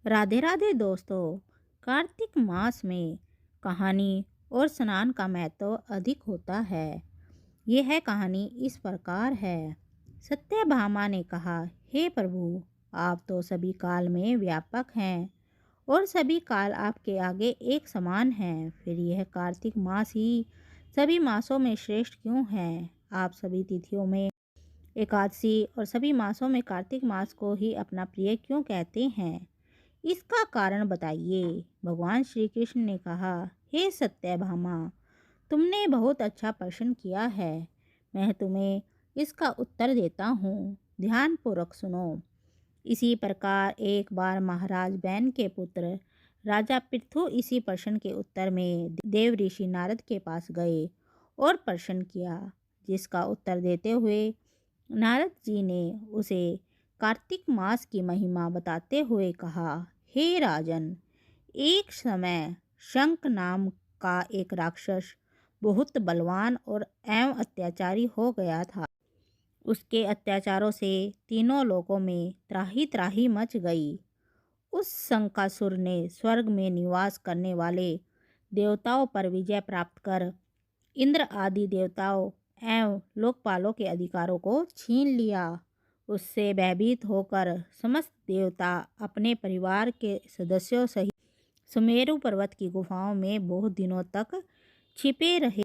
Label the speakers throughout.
Speaker 1: राधे राधे दोस्तों। कार्तिक मास में कहानी और स्नान का महत्व अधिक होता है। यह है कहानी इस प्रकार है। सत्यभामा ने कहा, हे प्रभु, आप तो सभी काल में व्यापक हैं और सभी काल आपके आगे एक समान हैं। फिर यह कार्तिक मास ही सभी मासों में श्रेष्ठ क्यों है? आप सभी तिथियों में एकादशी और सभी मासों में कार्तिक मास को ही अपना प्रिय क्यों कहते हैं? इसका कारण बताइए। भगवान श्री कृष्ण ने कहा, हे सत्यभामा, तुमने बहुत अच्छा प्रश्न किया है। मैं तुम्हें इसका उत्तर देता हूँ। ध्यानपूर्वक सुनो। इसी प्रकार एक बार महाराज बैन के पुत्र राजा पृथु इसी प्रश्न के उत्तर में देव ऋषि नारद के पास गए और प्रश्न किया, जिसका उत्तर देते हुए नारद जी ने उसे कार्तिक मास की महिमा बताते हुए कहा, हे राजन, एक समय शंख नाम का एक राक्षस बहुत बलवान और एवं अत्याचारी हो गया था। उसके अत्याचारों से तीनों लोकों में त्राही त्राही मच गई। उस शंकासुर ने स्वर्ग में निवास करने वाले देवताओं पर विजय प्राप्त कर इंद्र आदि देवताओं एवं लोकपालों के अधिकारों को छीन लिया। उससे भयभीत होकर समस्त देवता अपने परिवार के सदस्यों सहित सुमेरु पर्वत की गुफाओं में बहुत दिनों तक छिपे रहे।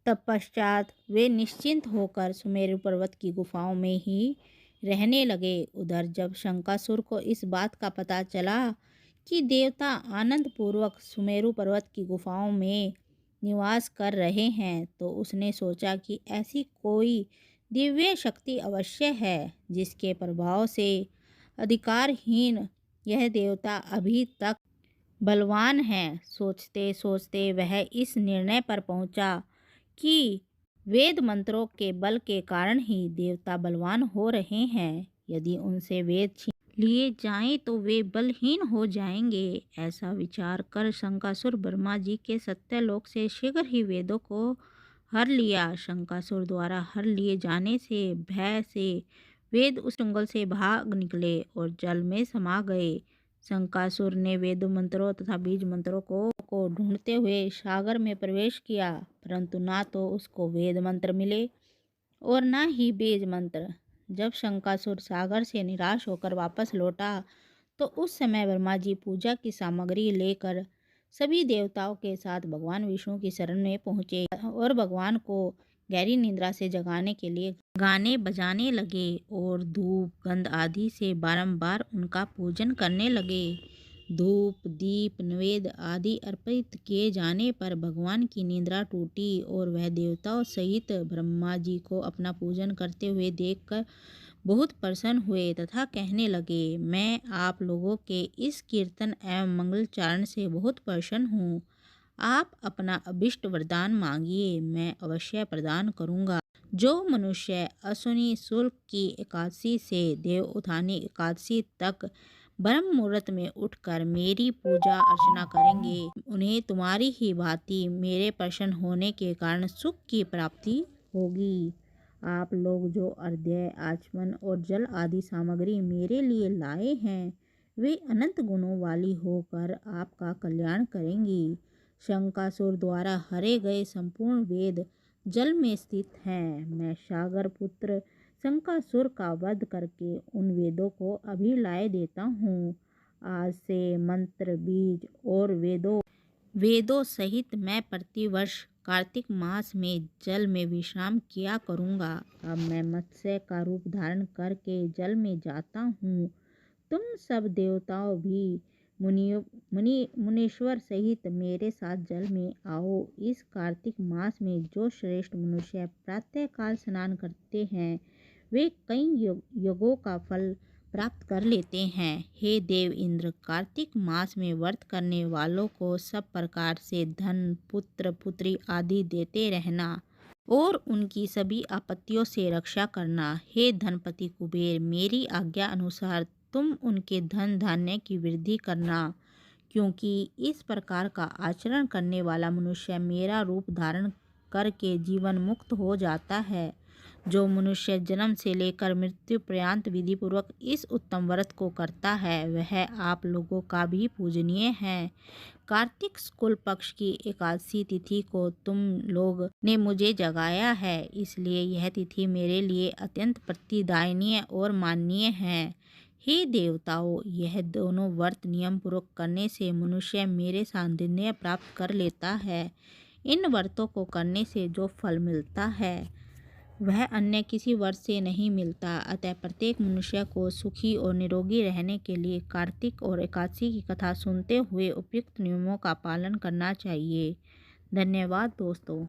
Speaker 1: तत्पश्चात वे निश्चिंत होकर सुमेरु पर्वत की गुफाओं में ही रहने लगे। उधर जब शंकासुर को इस बात का पता चला कि देवता आनंद पूर्वक सुमेरु पर्वत की गुफाओं में निवास कर रहे हैं, तो उसने सोचा कि ऐसी कोई दिव्य शक्ति अवश्य है जिसके प्रभाव से अधिकारहीन यह देवता अभी तक बलवान है। सोचते सोचते वह इस निर्णय पर पहुंचा कि वेद मंत्रों के बल के कारण ही देवता बलवान हो रहे हैं। यदि उनसे वेद छीन लिए जाएं तो वे बलहीन हो जाएंगे। ऐसा विचार कर शंकासुर ब्रह्मा जी के सत्यलोक से शीघ्र ही वेदों को हर लिया। शंकासुर द्वारा हर लिए जाने से भय से वेद उस जंगल से भाग निकले और जल में समा गए। शंकासुर ने वेद मंत्रों तथा बीज मंत्रों को ढूंढते हुए सागर में प्रवेश किया, परंतु ना तो उसको वेद मंत्र मिले और ना ही बीज मंत्र। जब शंकासुर सागर से निराश होकर वापस लौटा तो उस समय ब्रह्मा जी पूजा की सामग्री लेकर सभी देवताओं के साथ भगवान विष्णु की शरण में पहुँचे और भगवान को गहरी निद्रा से जगाने के लिए गाने बजाने लगे और धूप गंध आदि से बारंबार उनका पूजन करने लगे। धूप दीप नैवेद्य आदि अर्पित किए जाने पर भगवान की निद्रा टूटी और वह देवताओं सहित ब्रह्मा जी को अपना पूजन करते हुए देखकर बहुत प्रसन्न हुए तथा कहने लगे, मैं आप लोगों के इस कीर्तन एवं मंगलचारण से बहुत प्रसन्न हूँ। आप अपना अभिष्ट वरदान मांगिए, मैं अवश्य प्रदान करूँगा। जो मनुष्य अश्विनी शुक्ल की एकादशी से देव उठानी एकादशी तक ब्रह्म मुहूर्त में उठकर मेरी पूजा अर्चना करेंगे, उन्हें तुम्हारी ही भांति मेरे प्रसन्न होने के कारण सुख की प्राप्ति होगी। आप लोग जो अर्घ्य आचमन और जल आदि सामग्री मेरे लिए लाए हैं, वे अनंत गुणों वाली होकर आपका कल्याण करेंगी। शंकासुर द्वारा हरे गए संपूर्ण वेद जल में स्थित हैं। मैं सागर पुत्र शंकासुर का वध करके उन वेदों को अभी लाए देता हूँ। आज से मंत्र बीज और वेदों सहित मैं प्रतिवर्ष कार्तिक मास में जल में विश्राम किया करूँगा। अब मैं मत्स्य का रूप धारण करके जल में जाता हूँ। तुम सब देवताओं भी मुनीश्वर सहित मेरे साथ जल में आओ। इस कार्तिक मास में जो श्रेष्ठ मनुष्य प्रातःकाल स्नान करते हैं, वे कई युगों का फल प्राप्त कर लेते हैं। हे देव इंद्र, कार्तिक मास में व्रत करने वालों को सब प्रकार से धन पुत्र पुत्री आदि देते रहना और उनकी सभी आपत्तियों से रक्षा करना। हे धनपति कुबेर, मेरी आज्ञा अनुसार तुम उनके धन धान्य की वृद्धि करना, क्योंकि इस प्रकार का आचरण करने वाला मनुष्य मेरा रूप धारण करके जीवन मुक्त हो जाता है। जो मनुष्य जन्म से लेकर मृत्यु पर्यंत विधि पूर्वक इस उत्तम व्रत को करता है वह आप लोगों का भी पूजनीय है। कार्तिक शुक्ल पक्ष की एकादशी तिथि को तुम लोग ने मुझे जगाया है, इसलिए यह तिथि मेरे लिए अत्यंत प्रतिदायनीय और माननीय है। हे देवताओं, यह दोनों व्रत नियम पूर्वक करने से मनुष्य मेरे सानिध्य प्राप्त कर लेता है। इन व्रतों को करने से जो फल मिलता है वह अन्य किसी व्रत से नहीं मिलता। अतः प्रत्येक मनुष्य को सुखी और निरोगी रहने के लिए कार्तिक और एकादशी की कथा सुनते हुए उपयुक्त नियमों का पालन करना चाहिए। धन्यवाद दोस्तों।